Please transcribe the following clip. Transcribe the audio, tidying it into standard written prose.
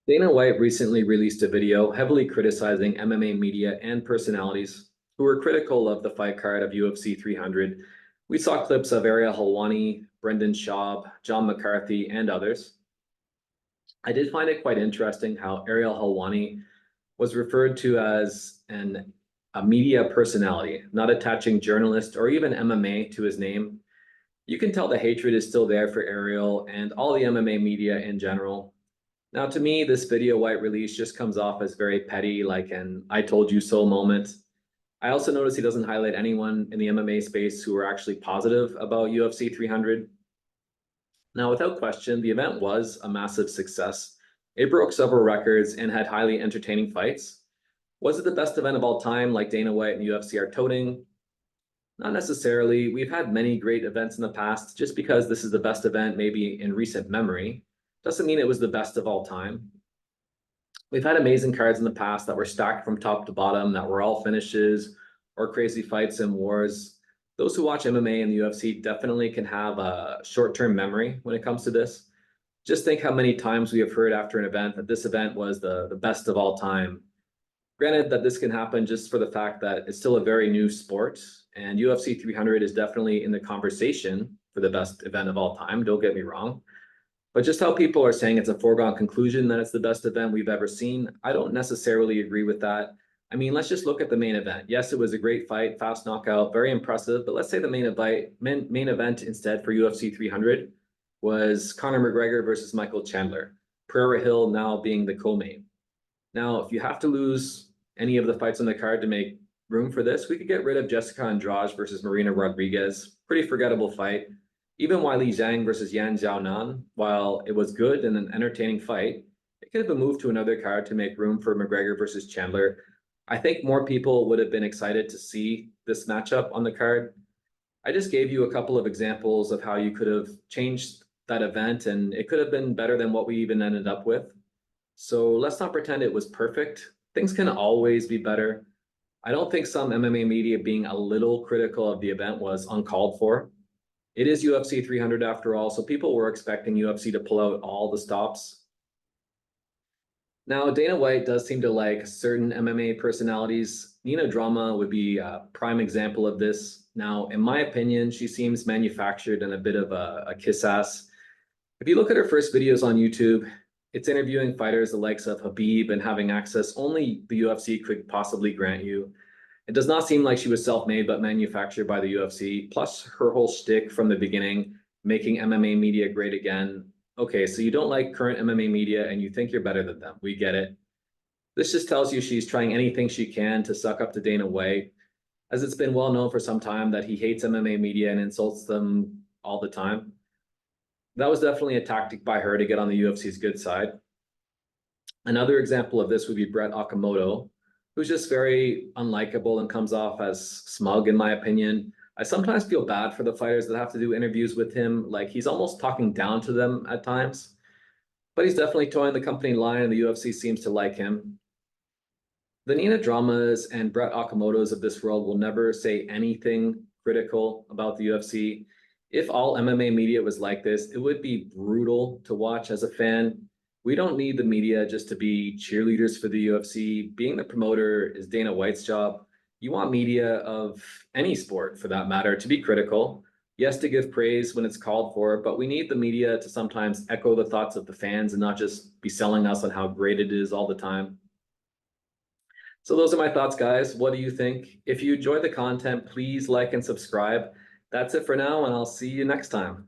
Dana White recently released a video heavily criticizing MMA media and personalities who were critical of the fight card of UFC 300. We saw clips of Ariel Helwani, Brendan Schaub, John McCarthy, and others. I did find it quite interesting how Ariel Helwani was referred to as a media personality, not attaching journalist or even MMA to his name. You can tell the hatred is still there for Ariel and all the MMA media in general. Now, to me, this video White release just comes off as very petty, like an I told you so moment. I also notice he doesn't highlight anyone in the MMA space who are actually positive about UFC 300. Now, without question, the event was a massive success. It broke several records and had highly entertaining fights. Was it the best event of all time, like Dana White and UFC are toting? Not necessarily. We've had many great events in the past. Just because this is the best event, maybe in recent memory, doesn't mean it was the best of all time. We've had amazing cards in the past that were stacked from top to bottom, that were all finishes or crazy fights and wars. Those who watch MMA and the UFC definitely can have a short-term memory when it comes to this. Just think how many times we have heard after an event that this event was the best of all time. Granted that this can happen just for the fact that it's still a very new sport, and UFC 300 is definitely in the conversation for the best event of all time, don't get me wrong. But just how people are saying it's a foregone conclusion that it's the best event we've ever seen, I don't necessarily agree with that. I mean, let's just look at the main event. Yes, it was a great fight, fast knockout, very impressive. But let's say the main event instead for UFC 300 was Conor McGregor versus Michael Chandler. Prairie Hill now being the co-main. Now, if you have to lose any of the fights on the card to make room for this, we could get rid of Jessica Andrade versus Marina Rodriguez. Pretty forgettable fight. Even Weili Zhang versus Yan Xiaonan, while it was good and an entertaining fight, it could have been moved to another card to make room for McGregor versus Chandler. I think more people would have been excited to see this matchup on the card. I just gave you a couple of examples of how you could have changed that event, and it could have been better than what we even ended up with. So let's not pretend it was perfect. Things can always be better. I don't think some MMA media being a little critical of the event was uncalled for. It is UFC 300 after all, so people were expecting UFC to pull out all the stops. Now, Dana White does seem to like certain MMA personalities. Nina Drama would be a prime example of this. Now, in my opinion, she seems manufactured and a bit of a kiss ass. If you look at her first videos on YouTube, it's interviewing fighters the likes of Habib and having access only the UFC could possibly grant you. It does not seem like she was self-made, but manufactured by the UFC. Plus her whole shtick from the beginning, making MMA media great again. Okay, so you don't like current MMA media and you think you're better than them. We get it. This just tells you she's trying anything she can to suck up to Dana White, as it's been well known for some time that he hates MMA media and insults them all the time. That was definitely a tactic by her to get on the UFC's good side. Another example of this would be Brett Okamoto, who's just very unlikable and comes off as smug, in my opinion. I sometimes feel bad for the fighters that have to do interviews with him. Like, he's almost talking down to them at times. But he's definitely towing the company line, and the UFC seems to like him. The Nina Dramas and Brett Okamotos of this world will never say anything critical about the UFC. If all MMA media was like this, it would be brutal to watch as a fan. We don't need the media just to be cheerleaders for the UFC. Being the promoter is Dana White's job. You want media of any sport, for that matter, to be critical. Yes, to give praise when it's called for, but we need the media to sometimes echo the thoughts of the fans and not just be selling us on how great it is all the time. So those are my thoughts, guys. What do you think? If you enjoy the content, please like and subscribe. That's it for now, and I'll see you next time.